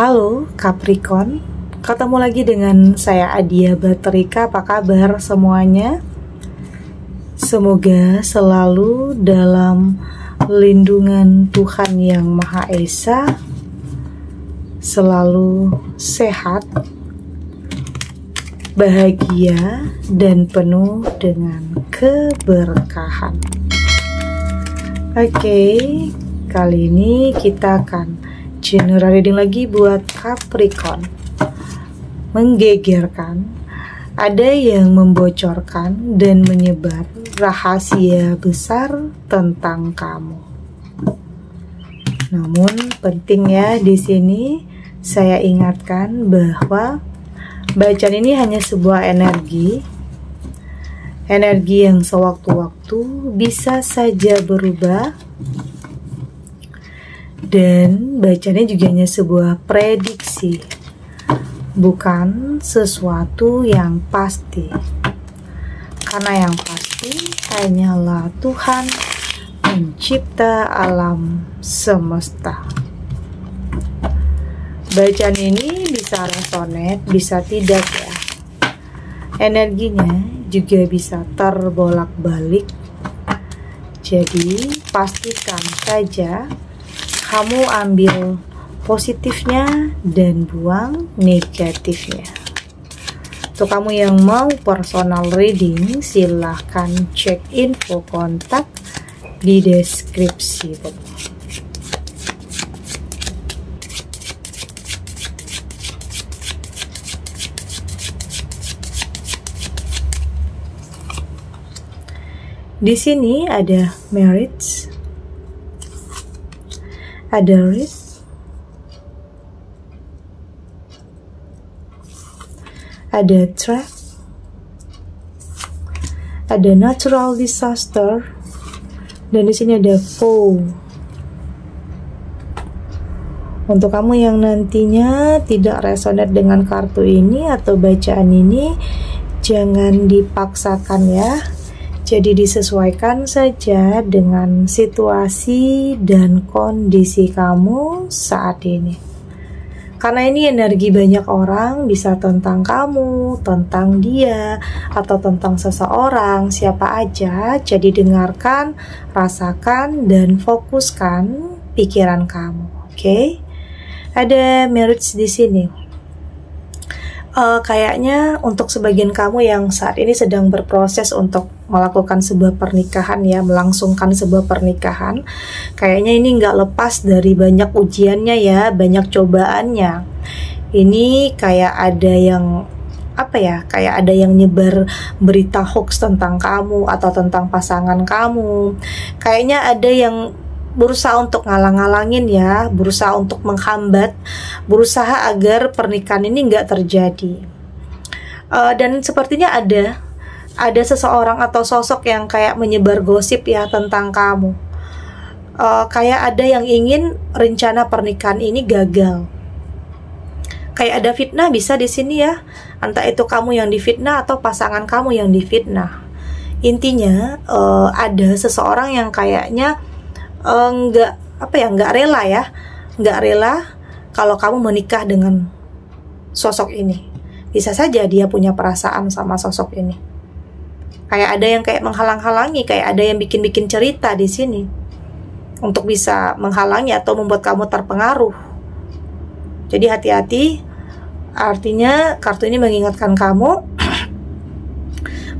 Halo Capricorn, ketemu lagi dengan saya Adia Baterika. Apa kabar semuanya? Semoga selalu dalam lindungan Tuhan Yang Maha Esa, selalu sehat, bahagia, dan penuh dengan keberkahan. Oke, kali ini kita akan general reading lagi buat Capricorn. Menggegerkan, ada yang membocorkan dan menyebar rahasia besar tentang kamu. Namun penting ya, di sini saya ingatkan bahwa bacaan ini hanya sebuah energi yang sewaktu-waktu bisa saja berubah. Dan bacanya juga hanya sebuah prediksi, bukan sesuatu yang pasti. Karena yang pasti hanyalah Tuhan pencipta alam semesta. Bacaan ini bisa resonate, bisa tidak ya. Energinya juga bisa terbolak-balik. Jadi pastikan saja kamu ambil positifnya dan buang negatifnya. Untuk kamu yang mau personal reading, silahkan cek info kontak di deskripsi. Di sini ada marriage, ada risk, ada trap, ada natural disaster, dan di sini ada foe. Untuk kamu yang nantinya tidak resonate dengan kartu ini atau bacaan ini, jangan dipaksakan ya. Jadi disesuaikan saja dengan situasi dan kondisi kamu saat ini. Karena ini energi banyak orang, bisa tentang kamu, tentang dia, atau tentang seseorang, siapa aja. Jadi dengarkan, rasakan, dan fokuskan pikiran kamu. Oke? Ada marriage di sini. Kayaknya untuk sebagian kamu yang saat ini sedang berproses untuk melakukan sebuah pernikahan ya, melangsungkan sebuah pernikahan, kayaknya ini nggak lepas dari banyak ujiannya ya, banyak cobaannya. Ini kayak ada yang kayak ada yang nyebar berita hoax tentang kamu atau tentang pasangan kamu. Kayaknya ada yang berusaha untuk ngalang-ngalangin ya, berusaha untuk menghambat, berusaha agar pernikahan ini nggak terjadi. Dan sepertinya ada seseorang atau sosok yang kayak menyebar gosip ya tentang kamu. Kayak ada yang ingin rencana pernikahan ini gagal. Kayak ada fitnah bisa di sini ya, entah itu kamu yang difitnah atau pasangan kamu yang difitnah. Intinya ada seseorang yang kayaknya nggak rela kalau kamu menikah dengan sosok ini. Bisa saja dia punya perasaan sama sosok ini. Kayak ada yang kayak menghalang-halangi, kayak ada yang bikin-bikin cerita di sini untuk bisa menghalangi atau membuat kamu terpengaruh. Jadi hati-hati. Artinya kartu ini mengingatkan kamu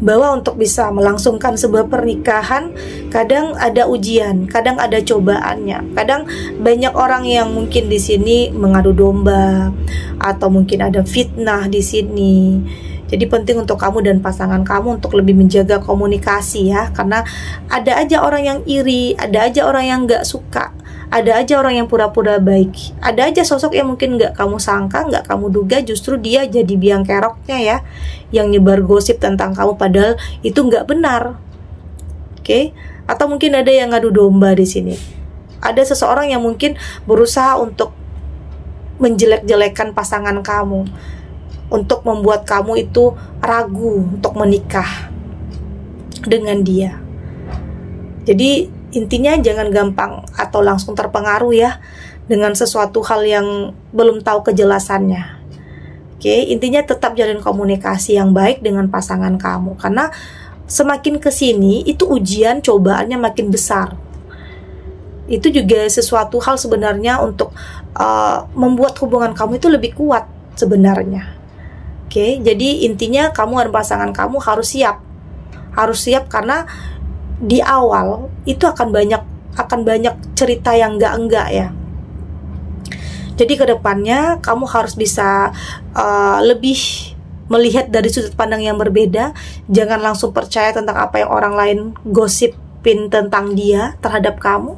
bahwa untuk bisa melangsungkan sebuah pernikahan, kadang ada ujian, kadang ada cobaannya, kadang banyak orang yang mungkin di sini mengadu domba, atau mungkin ada fitnah di sini. Jadi penting untuk kamu dan pasangan kamu untuk lebih menjaga komunikasi ya, karena ada aja orang yang iri, ada aja orang yang nggak suka, ada aja orang yang pura-pura baik, ada aja sosok yang mungkin nggak kamu sangka, nggak kamu duga, justru dia jadi biang keroknya ya, yang nyebar gosip tentang kamu padahal itu nggak benar. Oke? Atau mungkin ada yang ngadu domba di sini. Ada seseorang yang mungkin berusaha untuk menjelek-jelekan pasangan kamu, untuk membuat kamu itu ragu untuk menikah dengan dia. Jadi intinya jangan gampang atau langsung terpengaruh ya dengan sesuatu hal yang belum tahu kejelasannya. Oke, intinya tetap jalin komunikasi yang baik dengan pasangan kamu, karena semakin kesini itu ujian cobaannya makin besar. Itu juga sesuatu hal sebenarnya untuk membuat hubungan kamu itu lebih kuat sebenarnya. Oke, jadi intinya kamu dan pasangan kamu harus siap karena di awal itu akan banyak cerita yang enggak ya. Jadi kedepannya kamu harus bisa lebih melihat dari sudut pandang yang berbeda. Jangan langsung percaya tentang apa yang orang lain gosipin tentang dia terhadap kamu.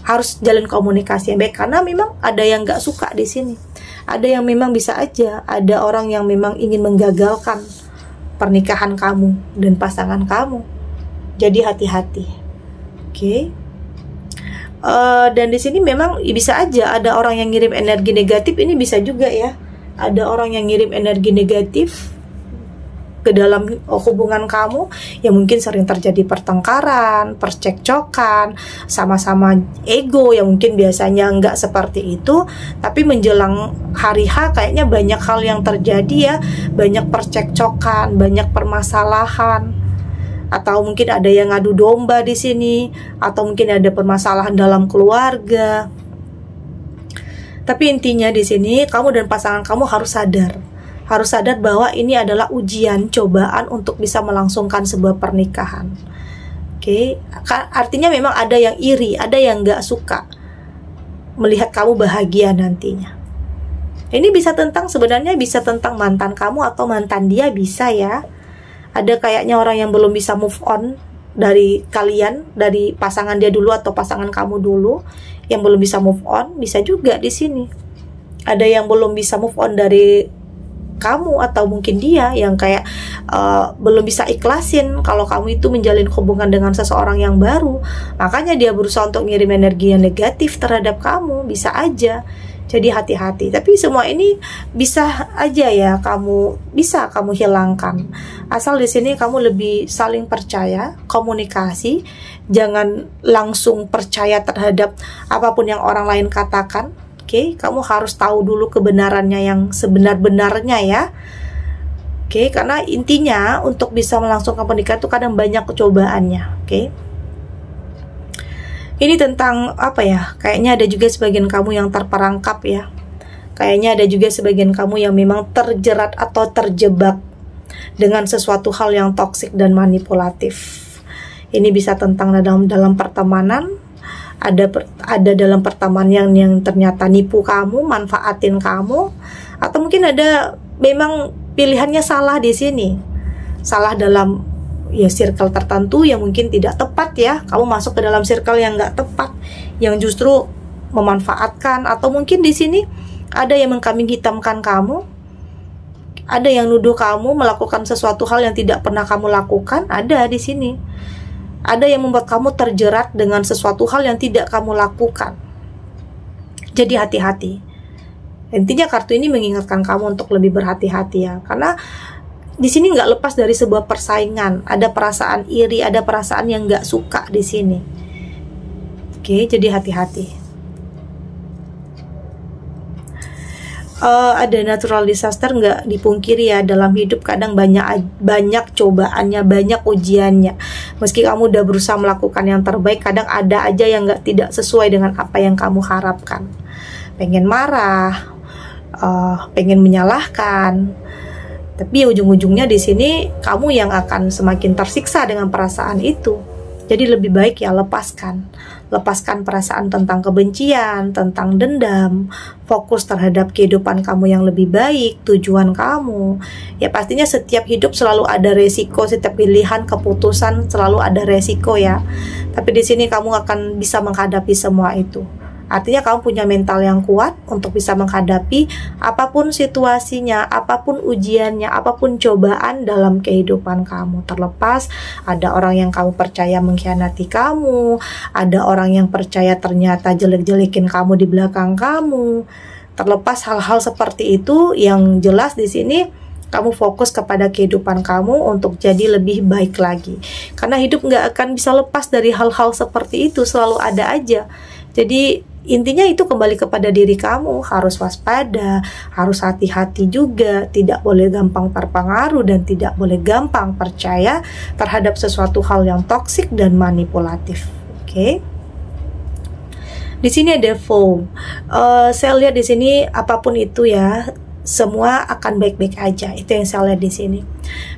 Harus jalin komunikasi yang baik, karena memang ada yang nggak suka di sini. Ada yang memang bisa aja, ada orang yang memang ingin menggagalkan pernikahan kamu dan pasangan kamu. Jadi hati-hati. Oke. Dan di sini memang bisa aja ada orang yang ngirim energi negatif. Ini bisa juga ya, ada orang yang ngirim energi negatif ke dalam hubungan kamu, yang mungkin sering terjadi pertengkaran, percekcokan, sama-sama ego, yang mungkin biasanya nggak seperti itu, tapi menjelang hari H kayaknya banyak hal yang terjadi ya, banyak percekcokan, banyak permasalahan. Atau mungkin ada yang ngadu domba di sini, atau mungkin ada permasalahan dalam keluarga. Tapi intinya di sini kamu dan pasangan kamu harus sadar bahwa ini adalah ujian, cobaan untuk bisa melangsungkan sebuah pernikahan. Oke, artinya memang ada yang iri, ada yang nggak suka melihat kamu bahagia nantinya. Ini sebenarnya bisa tentang mantan kamu atau mantan dia, bisa ya. Ada kayaknya orang yang belum bisa move on dari kalian, dari pasangan dia dulu atau pasangan kamu dulu, yang belum bisa move on. Bisa juga di sini ada yang belum bisa move on dari kamu, atau mungkin dia yang kayak belum bisa ikhlasin kalau kamu itu menjalin hubungan dengan seseorang yang baru, makanya dia berusaha untuk ngirim energi yang negatif terhadap kamu. Bisa aja. Jadi hati-hati. Tapi semua ini bisa aja ya kamu hilangkan. Asal di sini kamu lebih saling percaya, komunikasi, jangan langsung percaya terhadap apapun yang orang lain katakan. Oke, kamu harus tahu dulu kebenarannya yang sebenar-benarnya ya. Oke, karena intinya untuk bisa melangsungkan pernikahan itu kadang banyak kecobaannya. Oke. Ini tentang apa ya? Kayaknya ada juga sebagian kamu yang terperangkap ya. Kayaknya ada juga sebagian kamu yang memang terjerat atau terjebak dengan sesuatu hal yang toksik dan manipulatif. Ini bisa tentang dalam pertemanan. Ada dalam pertemanan yang ternyata nipu kamu, manfaatin kamu, atau mungkin ada memang pilihannya salah di sini. Salah dalam ya circle tertentu yang mungkin tidak tepat ya. Kamu masuk ke dalam circle yang nggak tepat, yang justru memanfaatkan, atau mungkin di sini ada yang mengkambing hitamkan kamu, ada yang nuduh kamu melakukan sesuatu hal yang tidak pernah kamu lakukan. Ada di sini ada yang membuat kamu terjerat dengan sesuatu hal yang tidak kamu lakukan. Jadi hati-hati. Intinya kartu ini mengingatkan kamu untuk lebih berhati-hati ya, karena di sini nggak lepas dari sebuah persaingan. Ada perasaan iri, ada perasaan yang nggak suka di sini. Oke, jadi hati-hati. Ada natural disaster, nggak dipungkiri ya, dalam hidup kadang banyak cobaannya, banyak ujiannya. Meski kamu udah berusaha melakukan yang terbaik, kadang ada aja yang tidak sesuai dengan apa yang kamu harapkan. Pengen marah, pengen menyalahkan. Tapi ujung-ujungnya di sini kamu yang akan semakin tersiksa dengan perasaan itu. Jadi lebih baik ya lepaskan perasaan tentang kebencian, tentang dendam, fokus terhadap kehidupan kamu yang lebih baik, tujuan kamu. Ya pastinya setiap hidup selalu ada resiko, setiap pilihan, keputusan selalu ada resiko ya. Tapi di sini kamu akan bisa menghadapi semua itu. Artinya kamu punya mental yang kuat untuk bisa menghadapi apapun situasinya, apapun ujiannya, apapun cobaan dalam kehidupan kamu. Terlepas ada orang yang kamu percaya mengkhianati kamu, ada orang yang percaya ternyata jelek-jelekin kamu di belakang kamu. Terlepas hal-hal seperti itu, yang jelas di sini kamu fokus kepada kehidupan kamu untuk jadi lebih baik lagi. Karena hidup nggak akan bisa lepas dari hal-hal seperti itu, selalu ada aja. Jadi intinya itu kembali kepada diri kamu, harus waspada, harus hati-hati juga, tidak boleh gampang terpengaruh dan tidak boleh gampang percaya terhadap sesuatu hal yang toksik dan manipulatif. Oke. Di sini ada foe. Saya lihat di sini apapun itu ya, semua akan baik-baik aja. Itu yang saya lihat di sini.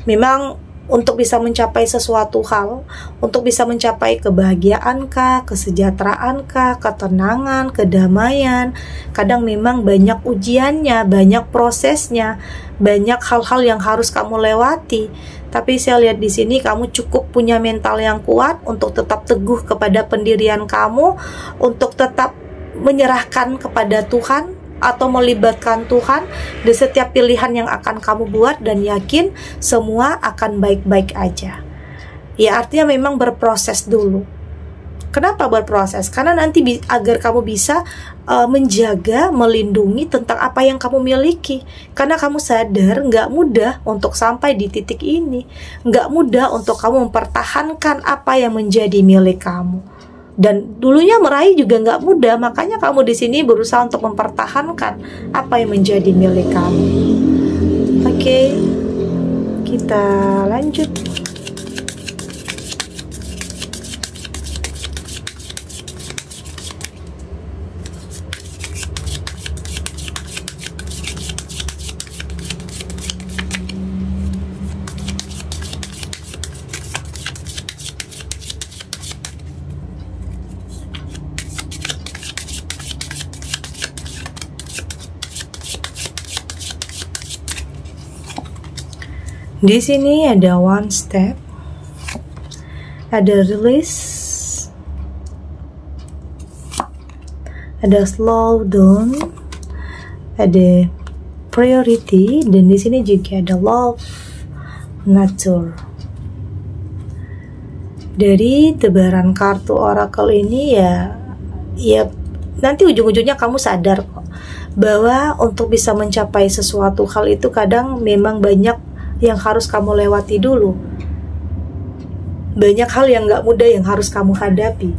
Memang untuk bisa mencapai sesuatu hal, untuk bisa mencapai kebahagiaankah, kesejahteraankah, ketenangan, kedamaian, kadang memang banyak ujiannya, banyak prosesnya, banyak hal-hal yang harus kamu lewati. Tapi saya lihat di sini kamu cukup punya mental yang kuat untuk tetap teguh kepada pendirian kamu, untuk tetap menyerahkan kepada Tuhan, atau melibatkan Tuhan di setiap pilihan yang akan kamu buat, dan yakin semua akan baik-baik aja. Ya, artinya memang berproses dulu. Kenapa berproses? Karena nanti agar kamu bisa menjaga, melindungi tentang apa yang kamu miliki. Karena kamu sadar nggak mudah untuk sampai di titik ini, nggak mudah untuk kamu mempertahankan apa yang menjadi milik kamu. Dan dulunya meraih juga nggak mudah, makanya kamu di sini berusaha untuk mempertahankan apa yang menjadi milik kamu. Oke, kita lanjut. Di sini ada one step, ada release, ada slow down, ada priority, dan di sini juga ada love, nature. Dari tebaran kartu oracle ini ya nanti ujung-ujungnya kamu sadar kok bahwa untuk bisa mencapai sesuatu hal itu kadang memang banyak yang harus kamu lewati dulu. Banyak hal yang gak mudah yang harus kamu hadapi.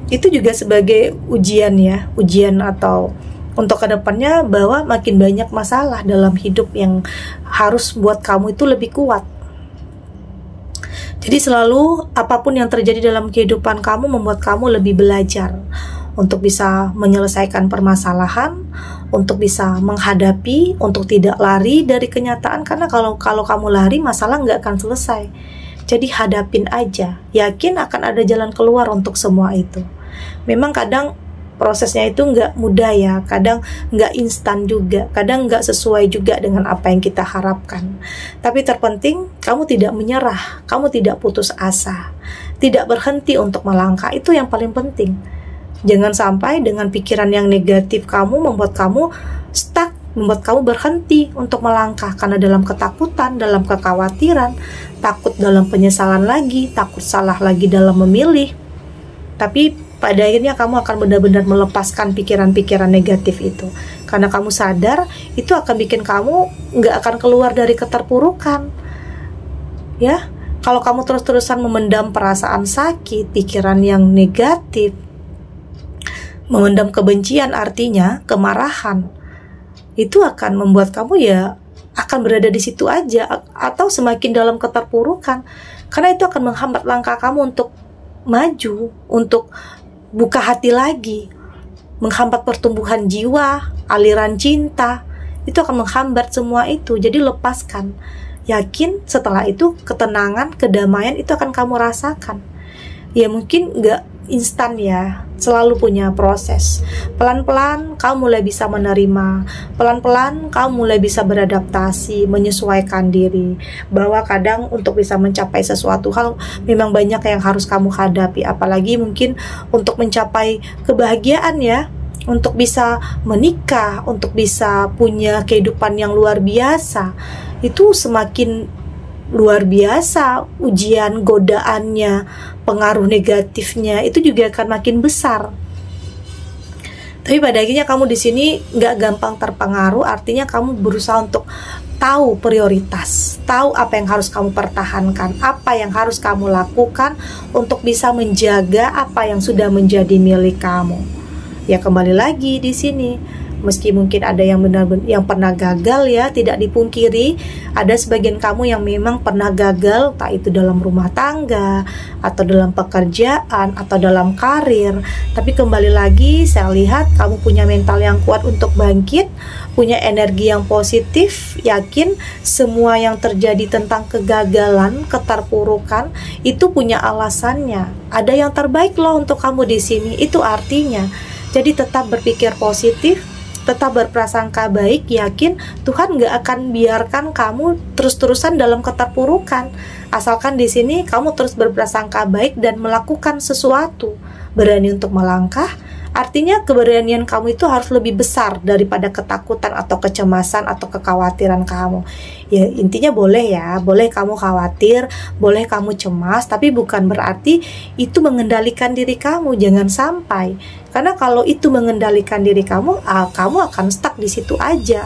Itu juga sebagai ujian ya, ujian atau untuk kedepannya bahwa makin banyak masalah dalam hidup yang harus buat kamu itu lebih kuat. Jadi selalu apapun yang terjadi dalam kehidupan kamu membuat kamu lebih belajar untuk bisa menyelesaikan permasalahan, untuk bisa menghadapi, untuk tidak lari dari kenyataan. Karena kalau kamu lari, masalah nggak akan selesai. Jadi hadapin aja, yakin akan ada jalan keluar untuk semua itu. Memang kadang prosesnya itu nggak mudah ya, kadang nggak instan juga, kadang nggak sesuai juga dengan apa yang kita harapkan. Tapi terpenting, kamu tidak menyerah, kamu tidak putus asa, tidak berhenti untuk melangkah, itu yang paling penting. Jangan sampai dengan pikiran yang negatif kamu membuat kamu stuck, membuat kamu berhenti untuk melangkah karena dalam ketakutan, dalam kekhawatiran, takut dalam penyesalan lagi, takut salah lagi dalam memilih. Tapi pada akhirnya kamu akan benar-benar melepaskan pikiran-pikiran negatif itu, karena kamu sadar itu akan bikin kamu nggak akan keluar dari keterpurukan. Ya, kalau kamu terus-terusan memendam perasaan sakit, pikiran yang negatif, memendam kebencian, artinya kemarahan, itu akan membuat kamu ya akan berada di situ aja atau semakin dalam keterpurukan, karena itu akan menghambat langkah kamu untuk maju, untuk buka hati lagi, menghambat pertumbuhan jiwa, aliran cinta, itu akan menghambat semua itu. Jadi lepaskan, yakin setelah itu ketenangan, kedamaian itu akan kamu rasakan. Ya mungkin nggak instan ya, selalu punya proses. Pelan-pelan kamu mulai bisa menerima, pelan-pelan kamu mulai bisa beradaptasi, menyesuaikan diri, bahwa kadang untuk bisa mencapai sesuatu hal memang banyak yang harus kamu hadapi. Apalagi mungkin untuk mencapai kebahagiaan ya, untuk bisa menikah, untuk bisa punya kehidupan yang luar biasa, itu semakin luar biasa ujian, godaannya, pengaruh negatifnya itu juga akan makin besar. Tapi pada akhirnya kamu di sini nggak gampang terpengaruh, artinya kamu berusaha untuk tahu prioritas, tahu apa yang harus kamu pertahankan, apa yang harus kamu lakukan untuk bisa menjaga apa yang sudah menjadi milik kamu. Ya kembali lagi di sini, meski mungkin ada yang benar-benar yang pernah gagal ya, tidak dipungkiri ada sebagian kamu yang memang pernah gagal, entah itu dalam rumah tangga atau dalam pekerjaan atau dalam karir. Tapi kembali lagi saya lihat kamu punya mental yang kuat untuk bangkit, punya energi yang positif, yakin semua yang terjadi tentang kegagalan, keterpurukan itu punya alasannya. Ada yang terbaik loh untuk kamu di sini. Itu artinya. Jadi tetap berpikir positif, tetap berprasangka baik, yakin Tuhan gak akan biarkan kamu terus-terusan dalam keterpurukan. Asalkan di sini kamu terus berprasangka baik dan melakukan sesuatu, berani untuk melangkah. Artinya keberanian kamu itu harus lebih besar daripada ketakutan atau kecemasan atau kekhawatiran kamu. Ya intinya boleh ya, boleh kamu khawatir, boleh kamu cemas, tapi bukan berarti itu mengendalikan diri kamu. Jangan sampai, karena kalau itu mengendalikan diri kamu, kamu akan stuck di situ aja.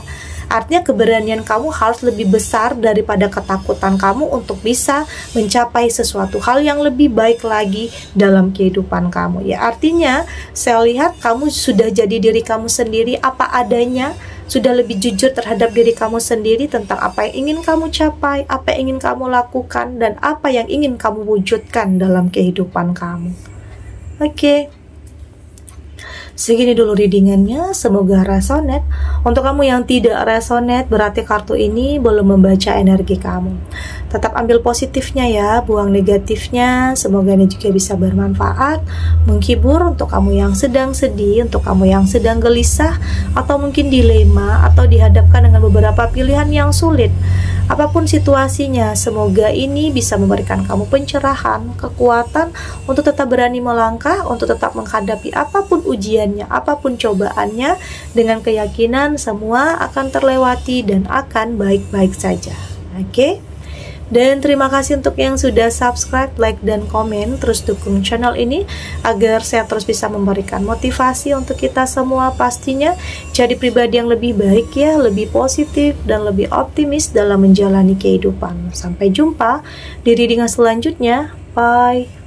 Artinya keberanian kamu harus lebih besar daripada ketakutan kamu untuk bisa mencapai sesuatu hal yang lebih baik lagi dalam kehidupan kamu. Ya artinya saya lihat kamu sudah jadi diri kamu sendiri apa adanya, sudah lebih jujur terhadap diri kamu sendiri tentang apa yang ingin kamu capai, apa yang ingin kamu lakukan, dan apa yang ingin kamu wujudkan dalam kehidupan kamu. Oke. Segini dulu readingannya, semoga resonate. Untuk kamu yang tidak resonate, berarti kartu ini belum membaca energi kamu. Tetap ambil positifnya ya, buang negatifnya. Semoga ini juga bisa bermanfaat, menghibur untuk kamu yang sedang sedih, untuk kamu yang sedang gelisah, atau mungkin dilema, atau dihadapkan dengan beberapa pilihan yang sulit. Apapun situasinya, semoga ini bisa memberikan kamu pencerahan, kekuatan untuk tetap berani melangkah, untuk tetap menghadapi apapun ujiannya, apapun cobaannya, dengan keyakinan semua akan terlewati dan akan baik-baik saja. Oke? Dan terima kasih untuk yang sudah subscribe, like, dan komen. Terus dukung channel ini agar saya terus bisa memberikan motivasi untuk kita semua, pastinya jadi pribadi yang lebih baik ya, lebih positif dan lebih optimis dalam menjalani kehidupan. Sampai jumpa di readingan selanjutnya. Bye.